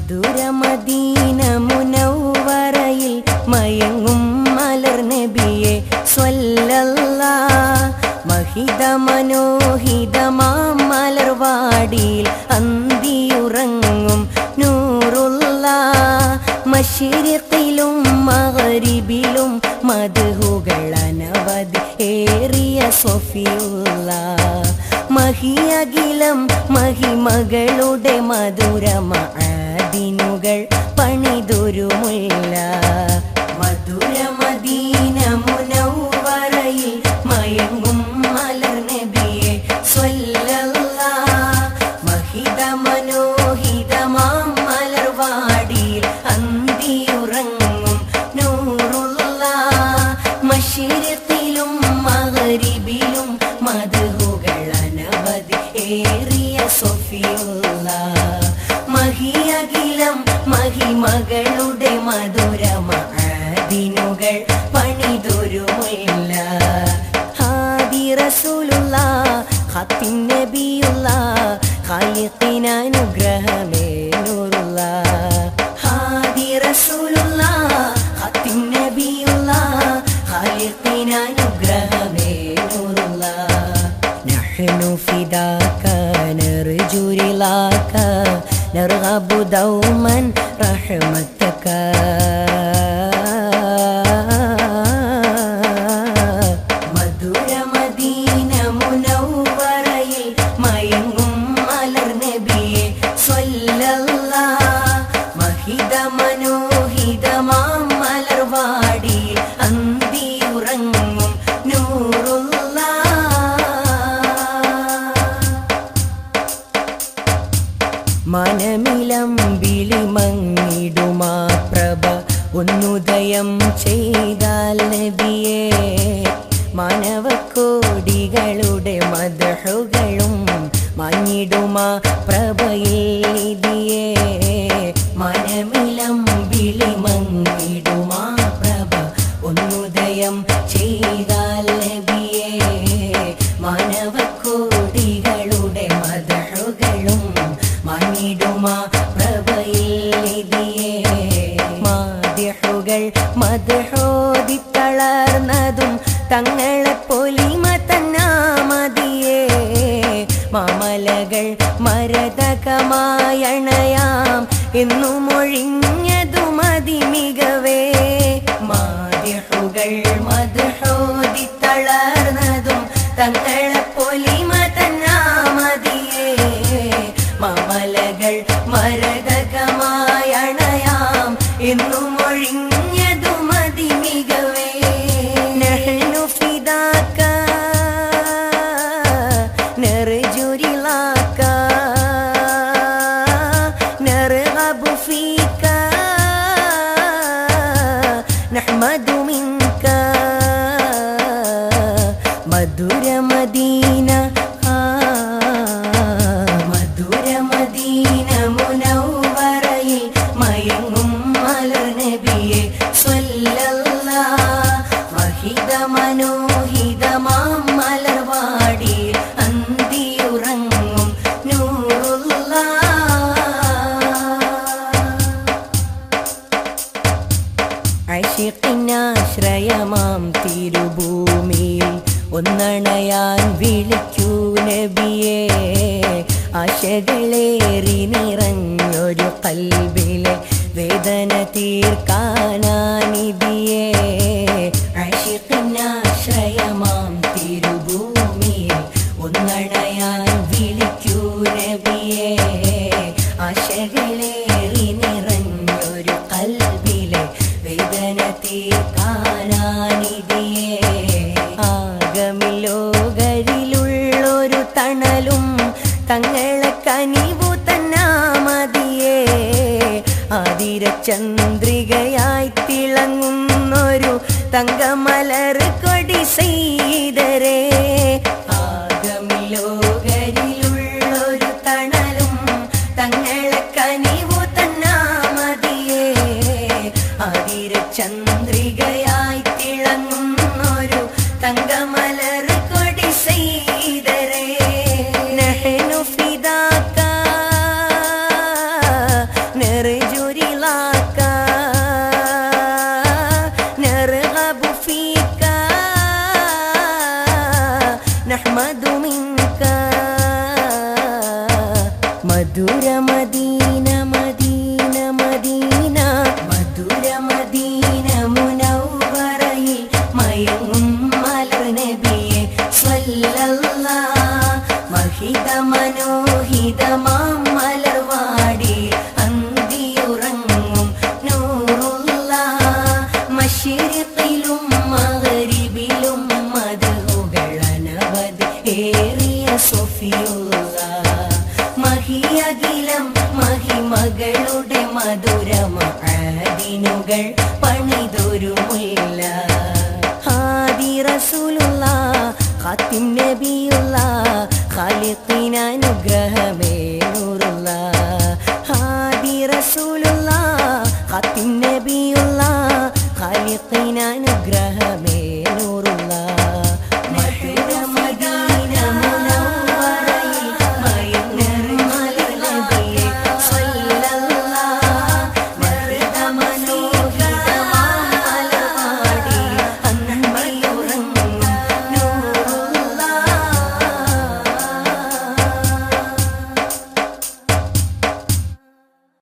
മധുരമദീന മുനവ്വറയിൽ മയങ്ങും മലർ നബിയെ സ്വല്ലല്ലാഹ്. മഹിത മനോഹിതമാം മലർവാടിയിൽ അന്തിയുറങ്ങും നൂറുല്ലാഹ്. മശ്രിഖിലും മഗ്രിബിലും മദ്ഹുകൾ അനവധി ഏറിയ സഫിയുല്ലാഹ്. മഹിയകിലം മഹിമകളുടെ മധുര മഅദിനുകൾ പണിതൊരു മുല്ല. മധുരമദീന മുനവ്വറയിൽ മയങ്ങും മലർ നബിയെ സ്വല്ലല്ലാഹ്. മഹിത മനോഹിതമാം മലർവാടിയിൽ അന്തിയുറങ്ങും നൂറുല്ലാഹ്. മശ്രിഖിലും മഗ്രിബിലും മദ്ഹുകൾ അനവധി ഏറിയ സഫിയുല്ലാഹ്. മഹിയകിലം മഹിമകളുടെ മധുര മഅദിനുകൾ പണിതൊരു മുല്ല. ഹാദി റസൂലുള്ളാഹ് ഖാത്തിം നബിയുള്ളാഹ് ഖാലിഖിന അനുഗ്രഹമേ നൂറുല്ലാഹ്. ഹാദി റസൂലുള്ളാഹ് ഖാത്തിം നബിയുള്ളാഹ് ഖാലിഖിന അനുഗ്രഹമേ നൂറുല്ലാഹ്. നഹ്നു ഫിദാക നർജു റിളാക നർഗബു ദൗമൻ റഹ്മതക. മധുരമദീന മുനവ്വറയിൽ മയങ്ങും മലർ നബിയെ സ്വല്ലല്ലാഹ്. മഹിത മനോഹിതമാം മലർവാടിയിൽ അന്തിയുറങ്ങും നൂറുല്ലാഹ്. മനമിലം വിളിമങ്ങിടുമാ പ്രഭ ഒന്നുദയം ചെയ്താൽ നബിയേ. മാനവക്കോടികളുടെ മദ്ഹുകളും മഞ്ഞിടുമാ പ്രഭയിൽ നിധിയേ. മനമിലം വിളിമങ്ങിടുമാ പ്രഭ ഒന്നുദയം ചെയ്താൽ നബിയേ. മാനവക്കോടികളുടെ മദ്ഹുകളും മഞ്ഞിടുമാ പ്രഭയിൽ നിധിയേ. മാദിഹുകൾ മദ്ഹോദി തളർന്നതും തങ്ങളെ പൊലിമ തന്നാമതിയേ. മാമലകൾ മരതകമായണയാം എന്നും ഒഴിഞ്ഞതും അതിമികവേ. മാദിഹുകൾ മദ്ഹോദി തളർന്നതും തങ്ങളെ പൊലിമ തന്നാമതിയേ. മാമലകൾ മരതകമായണയാം എന്നും ഒഴിഞ്ഞതും അതിമികവേ. നഹ്നു ഫിദാക നർജു റിളാക നർഗബു ഫീക നഹ്മദു മിൻക. മധുരമദീന മധുരമദീന മുനവ്വറയിൽ മയങ്ങും മലർ നബിയെ സ്വല്ലല്ലാഹ്. മഹിത മനോഹിതമാം മലർവാടിയിൽ അന്തിയുറങ്ങും നൂറുല്ലാഹ്. ആശിഖിനാശ്രയമാം തിരുഭൂമിയിൽ ഒന്നണയാൻ വിളിക്കൂ നബിയേ. ആശകളേറി നിറഞ്ഞൊരു കൽബിലെ വേദന തീർക്കാനാനിധിയേ. ആശിഖിനാശ്രയമാം തിരുഭൂമിയിൽ ഒന്നണയാൻ വിളിക്കൂ നബിയേ. ആശകളേറി നിറഞ്ഞൊരു കൽബിലെ വേദന തീർക്കാനാനിധിയേ. ആഗമിലോകരിലുള്ളൊരു തണലും തങ്ങളെ കനിവു തന്നാമതിയേ. ആതിരചന്ദ്രികയായി തിളങ്ങുന്നൊരു തങ്കമലർ കൊടി സൈദരേ. ആഗമിലോകരിലുള്ളൊരു തണലും തങ്ങളെ കനിവു തന്നാമതിയേ. ആതിരചന്ദ്രികയായി തിളങ്ങുന്നൊരു തങ്കമലർ കൊടി സൈദരേ. നഹ്നു ഫിദാക നർജു മധുര മദീന മദീന മദീന മധുര മദീന മുനവ്വറയിൽ മയങ്ങും മലർ നബിയെ സ്വല്ലല്ലാഹ് മഹിത മനോഹിതമാം മലർവാടി അന്തിയുറങ്ങും നൂറുല്ലാഹ് മശ്രിഖിലും മഗ്രിബിലും മദ്ഹുകൾ അനവധി ഏറിയ സഫിയുല്ലാഹ് മഹിയകിലം മഹിമകളുടെ മധുര മഅദിനുകൾ പണിതൊരു മുല്ല ഹാദി റസൂലുള്ളാഹ് ഖാത്തിം നബിയുള്ളാഹ് ഖാലിഖിന അനുഗ്രഹമേ നൂറുള്ളാഹ് ഹാദി റസൂലുള്ളാഹ് ഖാത്തിം നബിയുള്ളാഹ് ഖാലിഖിന അനുഗ്രഹമേ